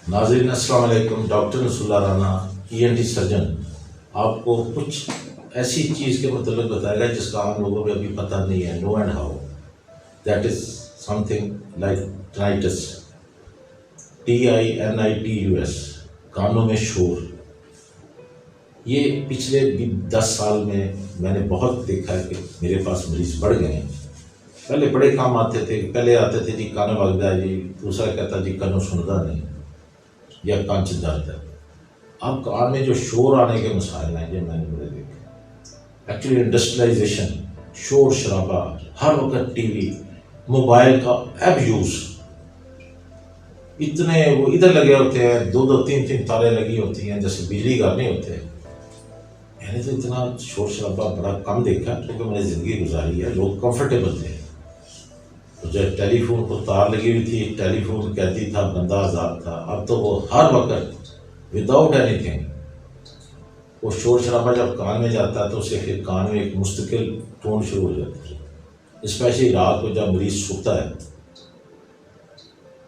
ناظرین السلام علیکم. ڈاکٹر نصر اللہ رانا ENT سرجن آپ کو کچھ ایسی چیز کے متعلق بتائے گا جس کا عام لوگوں کو ابھی پتہ نہیں ہے. No and how that is something like ٹرائٹس. TINITUS کانوں میں شور. یہ پچھلے 10 سال میں نے بہت دیکھا ہے کہ میرے پاس مریض بڑھ گئے ہیں. پہلے بڑے کام آتے تھے. پہلے آتے تھے جی کانوں وگدا جی، دوسرا کہتا جی کانوں سندا نہیں یا کانچ درد ہے. اب کان میں جو شور آنے کے مسائل ہیں یہ میں نے بڑے دیکھے. ایکچولی انڈسٹریلائزیشن، شور شرابہ، ہر وقت ٹی وی موبائل کا ایب یوز، اتنے وہ ادھر لگے ہوتے ہیں، دو تین تاریں لگی ہوتی ہیں جیسے بجلی گھر نہیں ہوتے. میں نے تو اتنا شور شرابہ بڑا کم دیکھا کیونکہ میں نے زندگی گزاری ہے. لوگ کمفرٹیبل تھے. جب ٹیلی فون کو تار لگی ہوئی تھی، ٹیلی فون کہتی تھا بندہ آزاد تھا. اب تو وہ ہر وقت وداؤٹ اینی تھنگ وہ شور شرابہ جب کان میں جاتا ہے تو اسے پھر کان میں ایک مستقل ٹون شروع ہو جاتی ہے. اسپیشلی رات کو جب مریض سوتا ہے،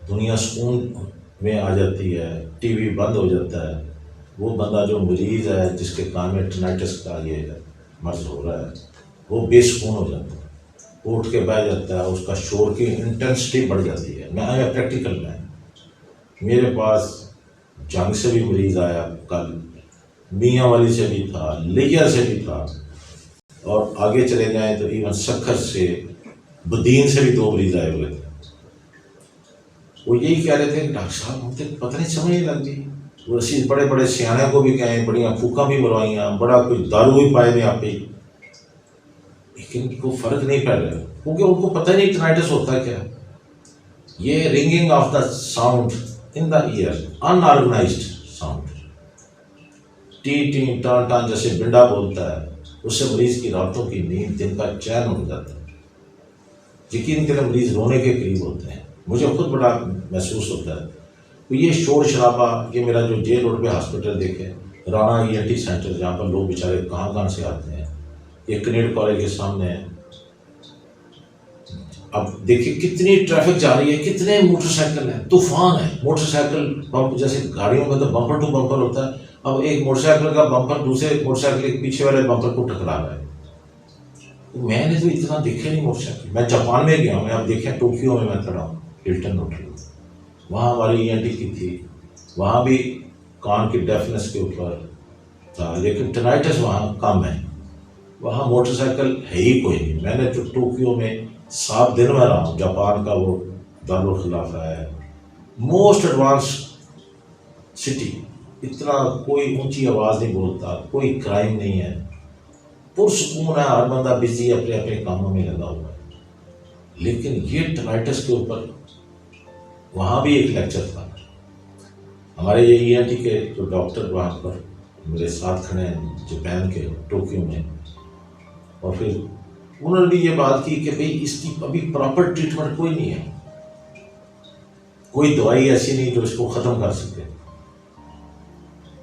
دنیا سکون میں آ جاتی ہے، ٹی وی بند ہو جاتا ہے. وہ بندہ جو مریض ہے جس کے کان میں ٹینائٹس کا یہ مرض ہو رہا ہے وہ بے سکون ہو جاتا ہے. وہ اٹھ کے بیٹھ جاتا ہے، اس کا شور کی انٹینسٹی بڑھ جاتی ہے. میں آیا پریکٹیکل میں، میرے پاس جنگ سے بھی مریض آیا کل، میاں والی سے بھی تھا، لیجر سے بھی تھا، اور آگے چلے جائیں تو ایون سکھر سے، بدین سے بھی 2 مریض آئے ہوئے تھے. وہ یہی کہہ رہے تھے کہ ڈاکٹر صاحب ہم تو پتہ نہیں سمجھ نہیں لگتی. وہ اسی بڑے بڑے سیانے کو بھی کہیں، بڑی پھوکاں بھی مروائیاں، بڑا کچھ دارو بھی پائے میں آپ پہ، لیکن کوئی فرق نہیں پڑ رہا کیونکہ ان کو پتہ نہیں ٹینائٹس ہوتا کیا. یہ ringing of the sound in the ear, unorganized sound, ٹی ٹی ٹان ٹان جیسے بنڈا بولتا ہے، اس سے مریض کی راتوں کی نیند، دن کا چین ہو جاتا ہے. یقین کریں مریض رونے کے قریب ہوتے ہیں. مجھے خود بڑا محسوس ہوتا ہے. تو یہ شور شرابہ، یہ میرا جو جے روڈ پہ ہاسپٹل دیکھے رانا ENT سینٹر، جہاں پر لوگ بیچارے کہاں کہاں سے آتے ہیں، یہ کنیڈ کالج کے سامنے ہے. اب دیکھیے کتنی ٹریفک جا رہی ہے، کتنے موٹر سائیکل ہیں، طوفان ہے. موٹر سائیکل بمپ جیسے گاڑیوں کا تو بمپر ٹو بمپر ہوتا ہے، اب ایک موٹر سائیکل کا بمپر دوسرے موٹر سائیکل کے پیچھے والے بمپر کو ٹکرا رہا ہے. میں نے تو اتنا دیکھے نہیں موٹر سائیکل. میں جاپان میں گیا ہوں، میں اب دیکھیں ٹوکیو میں کھڑا ہوں ہلٹن ہوٹل، وہاں ہماری ENT کی تھی. وہاں بھی کان کی ڈیفنس کے اوپر تھا، لیکن ٹینائٹس وہاں کم ہے. وہاں موٹر سائیکل ہے ہی کوئی نہیں. میں نے جو ٹوکیو میں 7 دن میں رہا ہوں، جاپان کا وہ دارالخلافہ ہے، موسٹ ایڈوانس سٹی. اتنا کوئی اونچی آواز نہیں بولتا، کوئی کرائم نہیں ہے، پرسکون ہے، ہر بندہ بزی اپنے اپنے کاموں میں لگا ہوا ہے. لیکن یہ ٹینائٹس کے اوپر وہاں بھی ایک لیکچر تھا. ہمارے یہ ENT کے جو ڈاکٹر وہاں پر میرے ساتھ کھڑے ہیں جاپان کے ٹوکیو میں، اور پھر انہوں نے بھی یہ بات کی کہ بھئی اس کی ابھی پراپر ٹریٹمنٹ کوئی نہیں ہے، کوئی دوائی ایسی نہیں جو اس کو ختم کر سکے،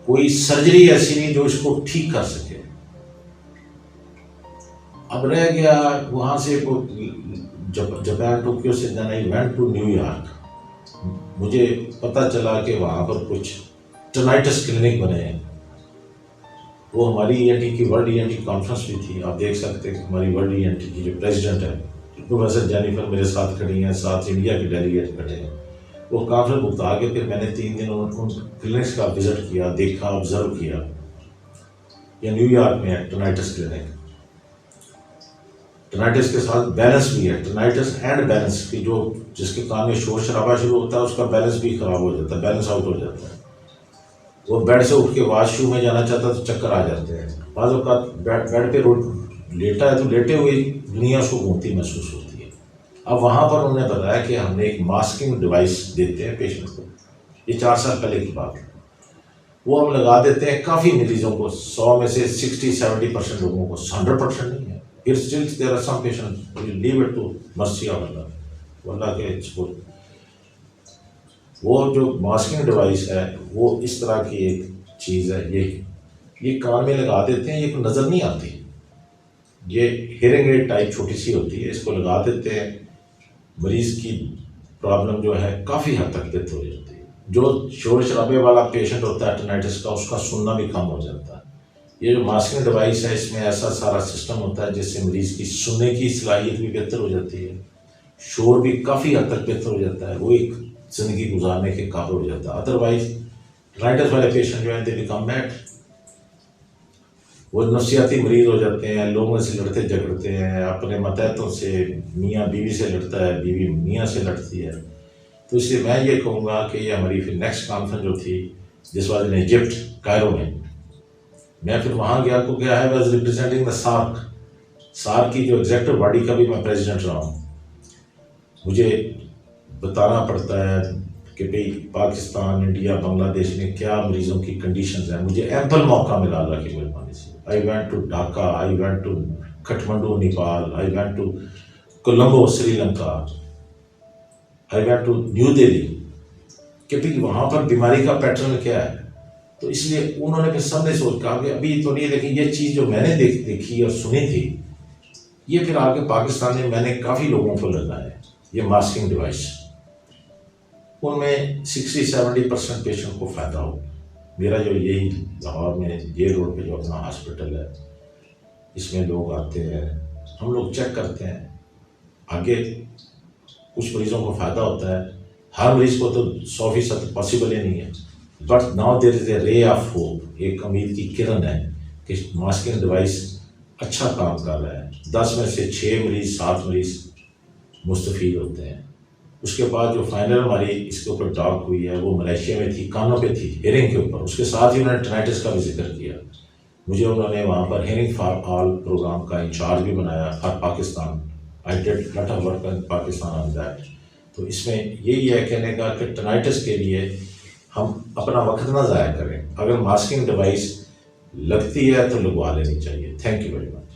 کوئی سرجری ایسی نہیں جو اس کو ٹھیک کر سکے. اب رہ گیا وہاں سے جاپان ٹوکیو سے then I went to New York. مجھے پتہ چلا کہ وہاں پر کچھ ٹینائٹس کلینک بنے ہیں. وہ ہماری ENT کی ورلڈ ENT کانفرنس بھی تھی. آپ دیکھ سکتے ہیں کہ ہماری ورلڈ ENT کی جو پریزیڈنٹ ہے پروفیسر جینیفر میرے ساتھ کھڑی ہیں، ساتھ انڈیا کے ڈیلیگیٹ کھڑے ہیں. وہ کانفرنس بتا کے پھر میں نے 3 دن ان کلینکس کا وزٹ کیا، دیکھا، آبزرو کیا. یہ نیو یارک میں ہے ٹینائٹس کلینک. ٹینائٹس کے ساتھ بیلنس بھی ہے، ٹینائٹس اینڈ بیلنس کی، جو جس کے کان میں شور شرابہ شروع ہوتا ہے اس کا بیلنس بھی خراب ہو جاتا ہے، بیلنس آؤٹ ہو جاتا ہے. وہ بیڈ سے اٹھ کے واش روم میں جانا چاہتا ہے تو چکر آ جاتے ہیں. بعض اوقات بیڈ پہ لیٹا ہے تو لیٹے ہوئے دنیا اس کو گھومتی محسوس ہوتی ہے. اب وہاں پر انہوں نے بتایا کہ ہم نے ایک ماسکنگ ڈیوائس دیتے ہیں پیشنٹ کو. یہ 4 سال پہلے کی بات ہے. وہ ہم لگا دیتے ہیں کافی مریضوں کو، 100 میں سے 60-70% لوگوں کو، 100% نہیں ہے. پھر still there are some patient leave it to mercy of Allah, Allah کے سپورٹ. وہ جو ماسکنگ ڈیوائس ہے وہ اس طرح کی ایک چیز ہے، یہ کان میں لگا دیتے ہیں. یہ نظر نہیں آتی، یہ ہیئرنگ ایڈ ٹائپ چھوٹی سی ہوتی ہے. اس کو لگا دیتے ہیں، مریض کی پرابلم جو ہے کافی حد تک ڈیتھ ہو جاتی ہے. جو شور شرابے والا پیشنٹ ہوتا ہے ٹینائٹس کا، اس کا سننا بھی کم ہو جاتا ہے۔ یہ جو ماسکنگ ڈیوائس ہے، اس میں ایسا سارا سسٹم ہوتا ہے جس سے مریض کی سننے کی صلاحیت بھی بہتر ہو جاتی ہے، شور بھی کافی حد تک بہتر ہو جاتا ہے، وہ ایک زندگی گزارنے کے قابل ہو جاتا ہے۔ ادروائز ٹینائٹس والے پیشنٹ جو ہیں دے بیکم میڈ، وہ نفسیاتی مریض ہو جاتے ہیں، لوگوں سے لڑتے جھگڑتے ہیں، اپنے ماتحتوں سے، میاں بیوی سے لڑتا ہے، بیوی میاں سے لڑتی ہے۔ تو اس لیے میں یہ کہوں گا کہ یہ ہماری پھر نیکسٹ کانفرنس جو تھی جس واز ان ایجپٹ کائرو میں پھر وہاں گیا کیونکہ I was representing the SAARC کی جو ایگزیکٹو باڈی کا بھی میں پریزیڈنٹ رہا ہوں۔ مجھے بتانا پڑتا ہے کہ بھئی پاکستان، انڈیا، بنگلہ دیش میں کیا مریضوں کی کنڈیشنز ہیں۔ مجھے ایمپل موقع ملا اللہ کی مہربانی سے۔ I went to Dhaka, I went to Kathmandu Nepal, I went to Colombo Sri Lanka, I went to New Delhi, کہ بھئی وہاں پر بیماری کا پیٹرن کیا ہے۔ تو اس لیے انہوں نے پھر سب نے سوچ کہا کہ ابھی تو نہیں، لیکن یہ چیز جو میں نے دیکھی اور سنی تھی، یہ پھر آگے پاکستان میں نے کافی لوگوں کو لگایا ہے یہ ماسکنگ ڈیوائس۔ ان میں 60-70% پیشنٹ کو فائدہ ہو۔ میرا جو یہی لاہور میں یہ روڈ پہ جو اپنا ہاسپٹل ہے، اس میں لوگ آتے ہیں، ہم لوگ چیک کرتے ہیں، آگے کچھ مریضوں کو فائدہ ہوتا ہے، ہر مریض کو تو 100% پاسبل ہی نہیں ہے، بٹ ناؤ دیر از اے رے آف ہوپ، ایک امید کی کرن ہے کہ ماسکنگ ڈیوائس اچھا کام کر رہا ہے۔ 10 میں سے 6 مریض 7 مریض مستفید ہوتے ہیں۔ اس کے بعد جو فائنل ہماری اس کے اوپر ٹاک ہوئی ہے وہ ملیشیا میں تھی، کانوں پہ تھی، ہیئرنگ کے اوپر، اس کے ساتھ ہی انہوں نے ٹینائٹس کا بھی ذکر کیا۔ مجھے انہوں نے وہاں پر ہیئرنگ فار آل پروگرام کا انچارج بھی بنایا for Pakistan. I did lot of work in Pakistan on that. تو اس میں یہی ہے کہنے کا کہ ٹینائٹس کے لیے ہم اپنا وقت نہ ضائع کریں، اگر ماسکنگ ڈیوائس لگتی ہے تو لگوا لینی چاہیے۔ Thank you very much.